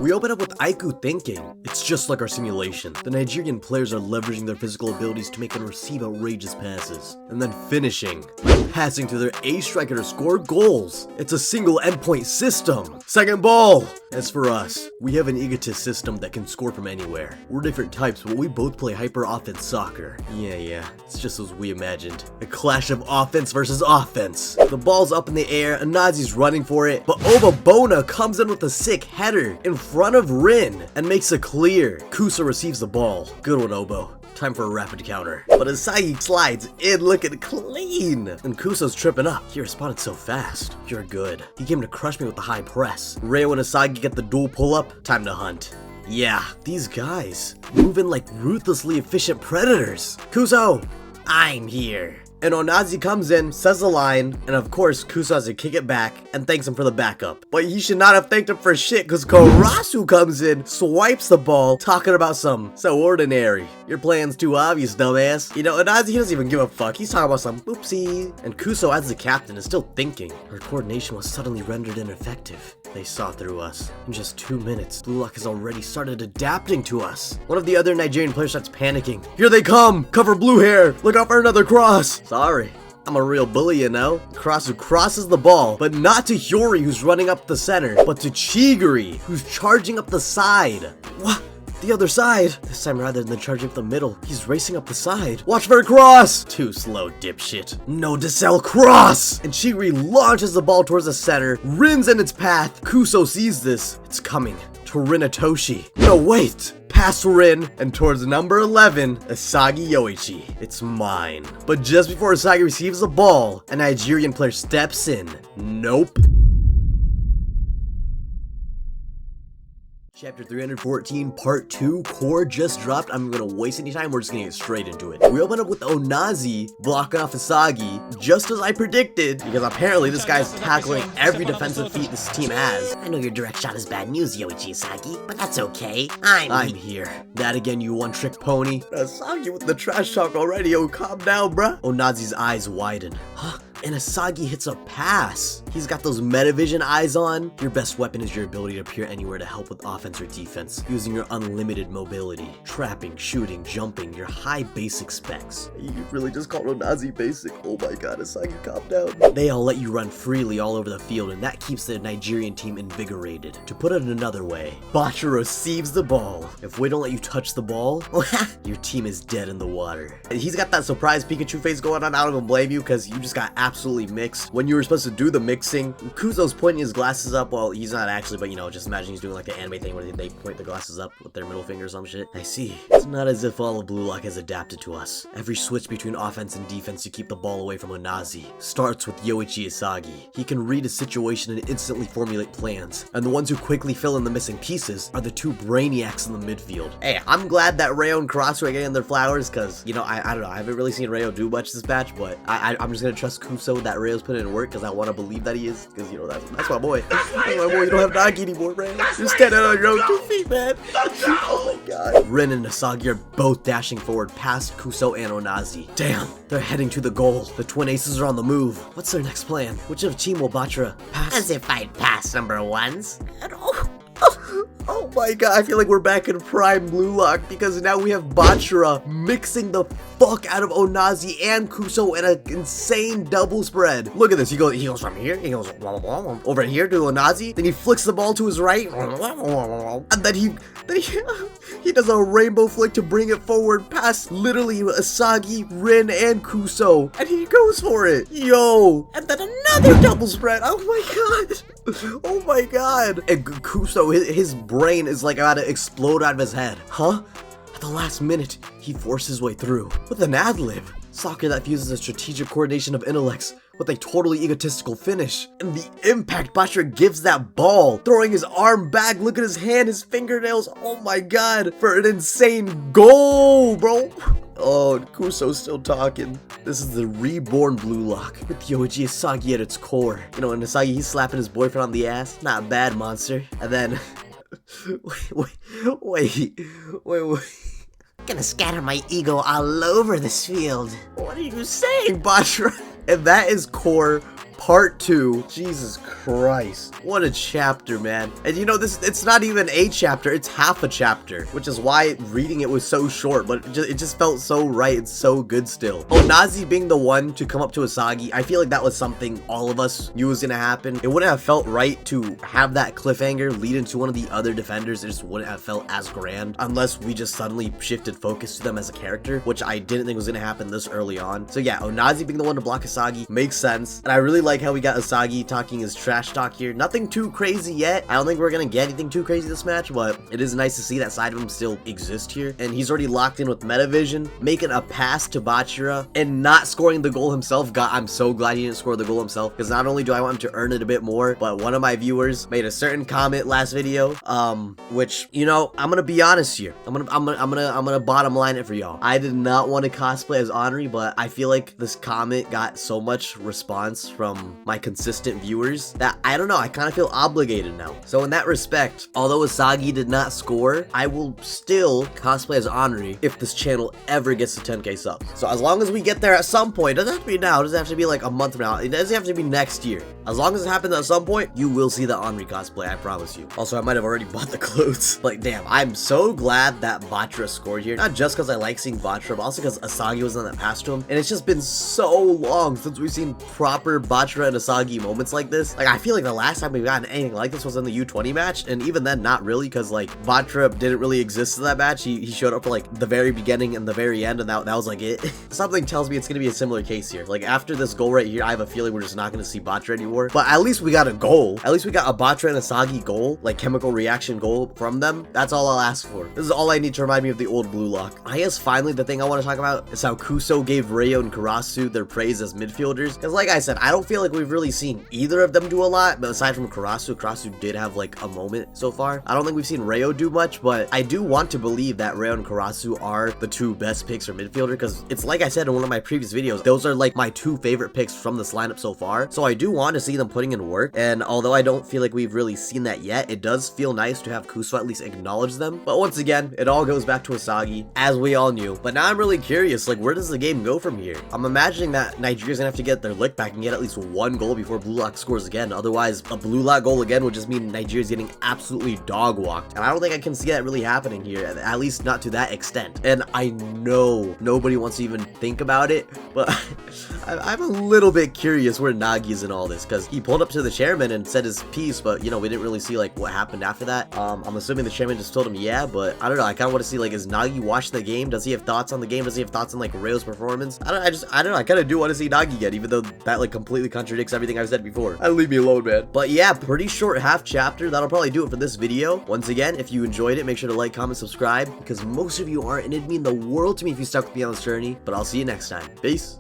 We open up with Aiku thinking. It's just like our simulation. The Nigerian players are leveraging their physical abilities to make and receive outrageous passes. And then finishing by passing to their ace striker to score goals. It's a single endpoint system. Second ball! As for us, we have an egotist system that can score from anywhere. We're different types, but we both play hyper-offense soccer. Yeah, it's just as we imagined. A clash of offense versus offense. The ball's up in the air, and Nazi's running for it, but Obabona comes in with a sick header in front of Rin and makes it clear. Kuso receives the ball. Good one, Obo. Time for a rapid counter. But Asagi slides in looking clean. And Kuso's tripping up. He responded so fast. You're good. He came to crush me with the high press. Reo and Asagi get the dual pull-up. Time to hunt. Yeah, these guys moving like ruthlessly efficient predators. Kuso, I'm here. And Onazi comes in, says the line, and of course Kuso has to kick it back and thanks him for the backup. But he should not have thanked him for shit, because Karasu comes in, swipes the ball, talking about so ordinary. Your plan's too obvious, dumbass. You know, Onazi, he doesn't even give a fuck. He's talking about some oopsie. And Kuso, as the captain, is still thinking. Her coordination was suddenly rendered ineffective. They saw through us. In just 2 minutes, Blue Lock has already started adapting to us. One of the other Nigerian players starts panicking. Here they come! Cover blue hair! Look out for another cross! Sorry. I'm a real bully, you know? Karasu crosses the ball, but not to Hyori, who's running up the center, but to Chigiri, who's charging up the side. What? The other side? This time, rather than charging up the middle, he's racing up the side. Watch for a cross! Too slow, dipshit. No decel cross! And Chigiri launches the ball towards the center, Rin's in its path. Kuso sees this. It's coming to Rinatoshi. No, wait! Past Rin, and towards number 11, Asagi Yoichi. It's mine. But just before Asagi receives the ball, a Nigerian player steps in. Nope. Chapter 314, Part 2, Core just dropped. I'm gonna waste any time, we're just gonna get straight into it. We open up with Onazi blocking off Asagi, just as I predicted, because apparently this guy's tackling every defensive feat this team has. I know your direct shot is bad news, Yoichi Asagi, but that's okay. I'm here. That again, you one-trick pony. Asagi with the trash talk already, oh, calm down, bruh. Onazi's eyes widen. Huh? And Asagi hits a pass. He's got those Metavision eyes on. Your best weapon is your ability to appear anywhere to help with offense or defense, using your unlimited mobility, trapping, shooting, jumping, your high basic specs. You really just called Onazi basic. Oh my god, Asagi, calm down. They all let you run freely all over the field, and that keeps the Nigerian team invigorated. To put it another way, Bacha receives the ball. If we don't let you touch the ball, your team is dead in the water. He's got that surprise Pikachu face going on. I don't even blame you, because you just got absolutely mixed when you were supposed to do the mixing. Kuzo's pointing his glasses up. Well, he's not actually, but you know, just imagine he's doing like the anime thing where they point the glasses up with their middle finger or some shit. I see. It's not as if all of Blue Lock has adapted to us. Every switch between offense and defense to keep the ball away from Onazi starts with Yoichi Asagi. He can read a situation and instantly formulate plans, and the ones who quickly fill in the missing pieces are the two brainiacs in the midfield. Hey, I'm glad that Reo and Karasu are getting their flowers, because, you know, I don't know, I haven't really seen Reo do much this batch, but I'm just gonna trust Kuso that Reo's putting in work, because I want to believe that he is, because, you know, that's my boy. That's my boy. You don't have Nagi anymore, man. You're standing on your own 2 feet, man. Oh my god. Rin and Asagi are both dashing forward past Kuso and Onazi. Damn, they're heading to the goal. The twin aces are on the move. What's their next plan? Which of team will Batra pass? As if I'd pass number ones. Oh my god, I feel like we're back in prime Blue Lock, because now we have Bachara mixing the fuck out of Onazi and Kuso in an insane double spread. Look at this, he goes from here, he goes over here to Onazi, then he flicks the ball to his right, and then he does a rainbow flick to bring it forward past literally Asagi, Rin, and Kuso, and he goes for it. Yo, and then another double spread. Oh my god. Oh my god. And Kuso, his brain is like about to explode out of his head. Huh? At the last minute, he forced his way through with an ad-lib. Soccer that fuses a strategic coordination of intellects with a totally egotistical finish. And the impact Bachara gives that ball, throwing his arm back, look at his hand, his fingernails, oh my god, for an insane goal, bro. Oh, Kuso's still talking. This is the reborn Blue Lock, with Yoichi Asagi at its core. You know, and Asagi, he's slapping his boyfriend on the ass. Not bad, monster. And then... wait. Gonna scatter my ego all over this field. What are you saying, Bachara? And that is core Part 2. Jesus Christ. What a chapter, man. And you know, it's not even a chapter, it's half a chapter, which is why reading it was so short, but it just felt so right and so good still. Onazi being the one to come up to Asagi, I feel like that was something all of us knew was gonna happen. It wouldn't have felt right to have that cliffhanger lead into one of the other defenders. It just wouldn't have felt as grand unless we just suddenly shifted focus to them as a character, which I didn't think was gonna happen this early on. So yeah, Onazi being the one to block Asagi makes sense. And I really like how we got Asagi talking his trash talk here. Nothing too crazy yet. I don't think we're gonna get anything too crazy this match, but it is nice to see that side of him still exist here. And he's already locked in with Metavision, making a pass to Bachira and not scoring the goal himself. God, I'm so glad he didn't score the goal himself, because not only do I want him to earn it a bit more, but one of my viewers made a certain comment last video, which, you know, I'm gonna be honest here. I'm gonna bottom line it for y'all. I did not want to cosplay as Henri, but I feel like this comment got so much response from my consistent viewers that I don't know, I kind of feel obligated now. So in that respect, although Asagi did not score, I will still cosplay as Henri if this channel ever gets to 10k subs. So as long as we get there at some point, it doesn't have to be now, it doesn't have to be like a month from now, it doesn't have to be next year. As long as it happens at some point, you will see the Henri cosplay, I promise you. Also, I might have already bought the clothes. Like, damn, I'm so glad that Bachira scored here. Not just because I like seeing Bachira, but also because Asagi was on that pass to him. And it's just been so long since we've seen proper Bachira and Asagi moments like this. Like, I feel like the last time we've gotten anything like this was in the U20 match, and even then, not really, because, like, Bachira didn't really exist in that match. He showed up for, like, the very beginning and the very end, and that was, like, it. Something tells me it's going to be a similar case here. Like, after this goal right here, I have a feeling we're just not going to see Bachira anymore. But at least we got a goal. At least we got a Bachira and Asagi goal, like, chemical reaction goal from them. That's all I'll ask for. This is all I need to remind me of the old Blue Lock. I guess finally the thing I want to talk about is how Kuso gave Rayo and Karasu their praise as midfielders. Because like I said, I don't feel like we've really seen either of them do a lot, but aside from Karasu did have like a moment so far. I don't think we've seen Rayo do much, but I do want to believe that Rayo and Karasu are the two best picks for midfielder, because it's like I said in one of my previous videos, those are like my two favorite picks from this lineup so far. So I do want to see them putting in work, and although I don't feel like we've really seen that yet, it does feel nice to have Kuso at least acknowledge them. But once again, it all goes back to Asagi, as we all knew. But now I'm really curious, like, where does the game go from here? I'm imagining that Nigeria's gonna have to get their lick back and get at least one goal before Blue Lock scores again. Otherwise, a Blue Lock goal again would just mean Nigeria's getting absolutely dog walked. And I don't think I can see that really happening here, at least not to that extent. And I know nobody wants to even think about it, but I'm a little bit curious where Nagi is in all this, because he pulled up to the chairman and said his piece, but you know, we didn't really see like what happened after that. I'm assuming the chairman just told him yeah, but I don't know, I kind of want to see, like, is Nagi watching the game? Does he have thoughts on the game? Does he have thoughts on like Rayo's performance? I don't know, I kind of do want to see Nagi again, even though that like completely contradicts everything I've said before. Leave me alone, man. But yeah, pretty short half chapter. That'll probably do it for this video. Once again, if you enjoyed it, make sure to like, comment, subscribe, because most of you aren't, and it'd mean the world to me if you stuck with me on this journey. But I'll see you next time. Peace.